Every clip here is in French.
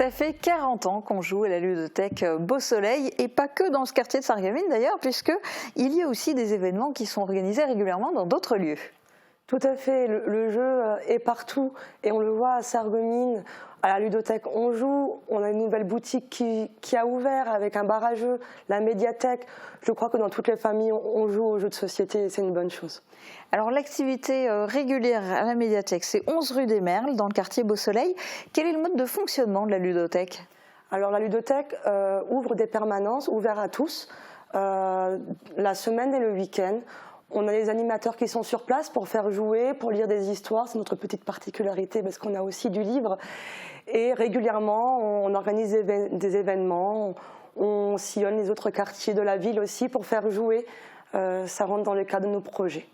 Ça fait 40 ans qu'on joue à la ludothèque Beau Soleil et pas que dans ce quartier de Sarreguemines d'ailleurs, puisqu'il y a aussi des événements qui sont organisés régulièrement dans d'autres lieux. Tout à fait, le jeu est partout et on le voit à Sarreguemines, à la ludothèque on joue, on a une nouvelle boutique qui a ouvert avec un bar à jeux, la médiathèque. Je crois que dans toutes les familles on joue aux jeux de société et c'est une bonne chose. Alors l'activité régulière à la médiathèque, c'est 11 rue des Merles dans le quartier Beau Soleil. Quel est le mode de fonctionnement de la ludothèque ? Alors la ludothèque ouvre des permanences ouvertes à tous, la semaine et le week-end. On a les animateurs qui sont sur place pour faire jouer, pour lire des histoires. C'est notre petite particularité parce qu'on a aussi du livre. Et régulièrement, on organise des événements. On sillonne les autres quartiers de la ville aussi pour faire jouer. Ça rentre dans le cadre de nos projets.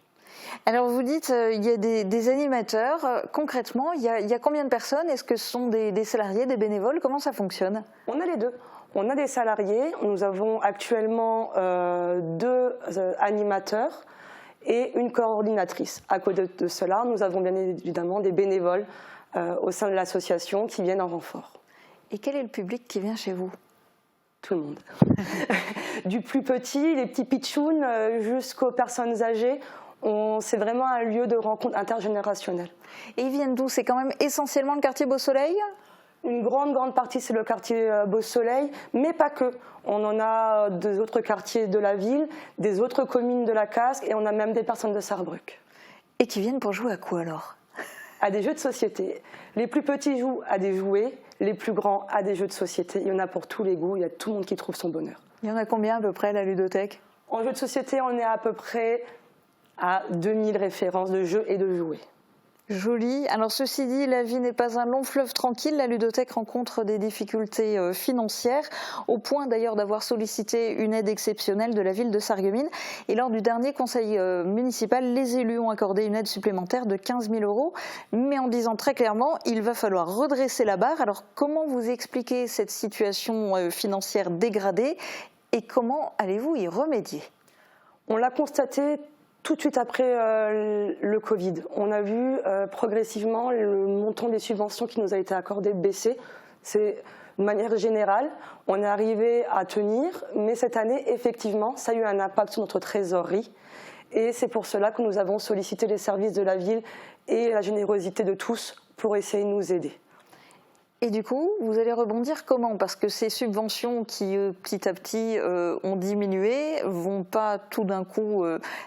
Alors vous dites il y a des animateurs. Concrètement, il y a combien de personnes? Est-ce que ce sont des salariés, des bénévoles? Comment ça fonctionne? On a les deux. On a des salariés. Nous avons actuellement 2 animateurs et une coordinatrice. À côté de cela, nous avons bien évidemment des bénévoles au sein de l'association qui viennent en renfort. Et quel est le public qui vient chez vous? Tout le monde. Du plus petit, les petits pitchouns, jusqu'aux personnes âgées. C'est vraiment un lieu de rencontre intergénérationnelle. Et ils viennent d'où? C'est quand même essentiellement le quartier Beau Soleil? Une grande partie, c'est le quartier Beau Soleil, mais pas que. On en a des autres quartiers de la ville, des autres communes de la Casque, et on a même des personnes de Sarrebruck. Et qui viennent pour jouer à quoi alors? À des jeux de société. Les plus petits jouent à des jouets, les plus grands à des jeux de société. Il y en a pour tous les goûts, il y a tout le monde qui trouve son bonheur. Il y en a combien à peu près à la ludothèque? En jeux de société, on est à peu près à 2000 références de jeux et de jouets. Joli. Alors ceci dit, la vie n'est pas un long fleuve tranquille. La ludothèque rencontre des difficultés financières, au point d'ailleurs d'avoir sollicité une aide exceptionnelle de la ville de Sarreguemines. Et lors du dernier conseil municipal, les élus ont accordé une aide supplémentaire de 15 000 €, mais en disant très clairement, il va falloir redresser la barre. Alors comment vous expliquez cette situation financière dégradée et comment allez-vous y remédier? On l'a constaté tout de suite après le Covid. On a vu progressivement le montant des subventions qui nous a été accordé baisser. C'est de manière générale, on est arrivé à tenir, mais cette année, effectivement, ça a eu un impact sur notre trésorerie. Et c'est pour cela que nous avons sollicité les services de la ville et la générosité de tous pour essayer de nous aider. Et du coup, vous allez rebondir comment? Parce que ces subventions qui, petit à petit, ont diminué, vont pas tout d'un coup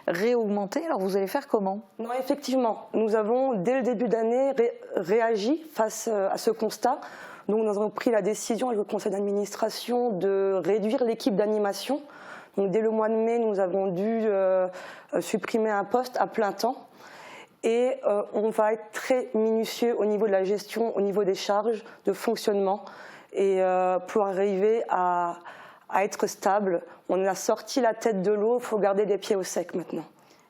réaugmenter. Alors vous allez faire comment? Non, effectivement, nous avons, dès le début d'année, réagi face à ce constat. Donc nous avons pris la décision, avec le conseil d'administration, de réduire l'équipe d'animation. Donc dès le mois de mai, nous avons dû supprimer un poste à plein temps. Et on va être très minutieux au niveau de la gestion, au niveau des charges de fonctionnement, et pour arriver à être stable. On a sorti la tête de l'eau, il faut garder les pieds au sec maintenant.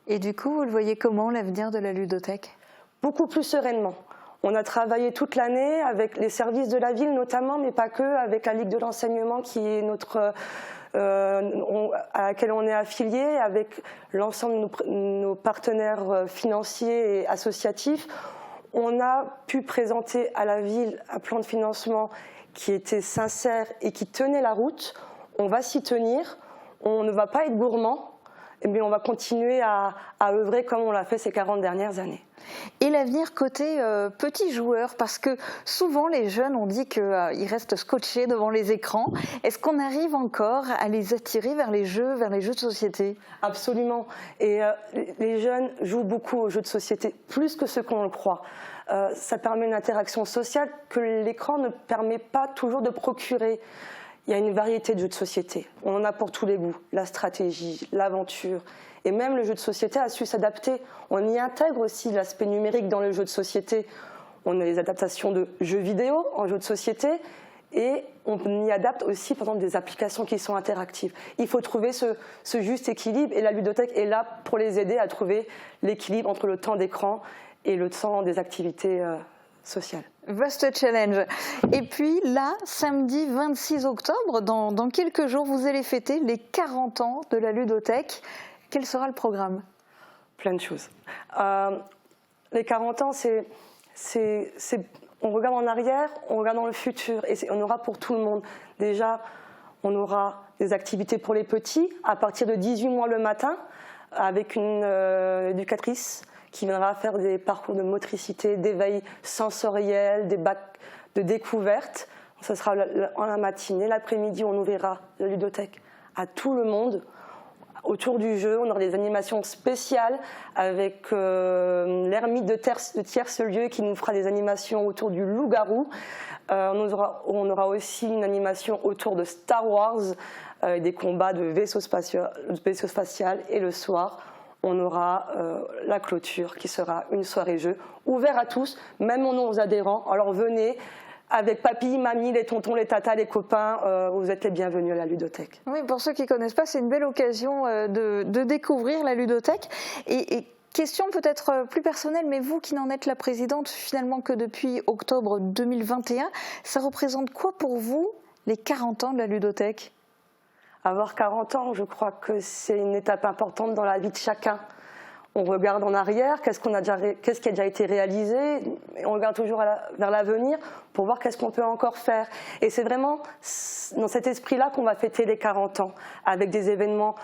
Et du coup, vous le voyez comment, l'avenir de la ludothèque? Beaucoup plus sereinement. On a travaillé toute l'année avec les services de la ville notamment, mais pas que, avec la Ligue de l'enseignement qui est à laquelle on est affilié, avec l'ensemble de nos partenaires financiers et associatifs. On a pu présenter à la ville un plan de financement qui était sincère et qui tenait la route. On va s'y tenir, on ne va pas être gourmand, mais on va continuer à œuvrer comme on l'a fait ces 40 dernières années. Et l'avenir côté petits joueurs, parce que souvent les jeunes ont dit qu'ils restent scotchés devant les écrans. Est-ce qu'on arrive encore à les attirer vers les jeux de société? Absolument. Et les jeunes jouent beaucoup aux jeux de société, plus que ce qu'on le croit. Ça permet une interaction sociale que l'écran ne permet pas toujours de procurer. Il y a une variété de jeux de société. On en a pour tous les goûts. La stratégie, l'aventure. Et même le jeu de société a su s'adapter. On y intègre aussi l'aspect numérique dans le jeu de société. On a les adaptations de jeux vidéo en jeu de société. Et on y adapte aussi, par exemple, des applications qui sont interactives. Il faut trouver ce juste équilibre. Et la ludothèque est là pour les aider à trouver l'équilibre entre le temps d'écran et le temps des activités sociales. Vaste challenge. Et puis là, samedi 26 octobre, dans quelques jours, vous allez fêter les 40 ans de la ludothèque. Quel sera le programme? Plein de choses. Les 40 ans, on regarde en arrière, on regarde dans le futur, et on aura pour tout le monde. Déjà, on aura des activités pour les petits à partir de 18 mois le matin, avec une éducatrice qui viendra faire des parcours de motricité, d'éveil sensoriel, des bacs de découverte. Ce sera en la matinée. L'après-midi, on ouvrira la ludothèque à tout le monde. Autour du jeu, on aura des animations spéciales avec l'ermite de Tierce-Lieu qui nous fera des animations autour du loup-garou. On aura aussi une animation autour de Star Wars, des combats de vaisseaux spatial. Et le soir, on aura la clôture qui sera une soirée jeu ouverte à tous, même aux adhérents. Alors venez. Avec papy, mamie, les tontons, les tatas, les copains, vous êtes les bienvenus à la ludothèque. Oui, pour ceux qui ne connaissent pas, c'est une belle occasion de découvrir la ludothèque. Et question peut-être plus personnelle, mais vous qui n'en êtes la présidente finalement que depuis octobre 2021, ça représente quoi pour vous les 40 ans de la ludothèque? Avoir 40 ans, je crois que c'est une étape importante dans la vie de chacun. On regarde en arrière, qu'est-ce qui a déjà été réalisé, et on regarde toujours vers l'avenir pour voir qu'est-ce qu'on peut encore faire. Et c'est vraiment dans cet esprit-là qu'on va fêter les 40 ans, avec des événements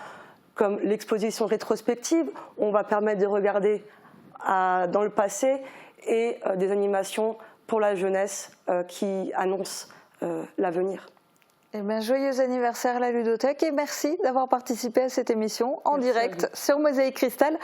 comme l'exposition rétrospective, on va permettre de regarder dans le passé, et des animations pour la jeunesse qui annoncent l'avenir. Eh bien, joyeux anniversaire la ludothèque et merci d'avoir participé à cette émission en direct sur Mosaïque Cristal.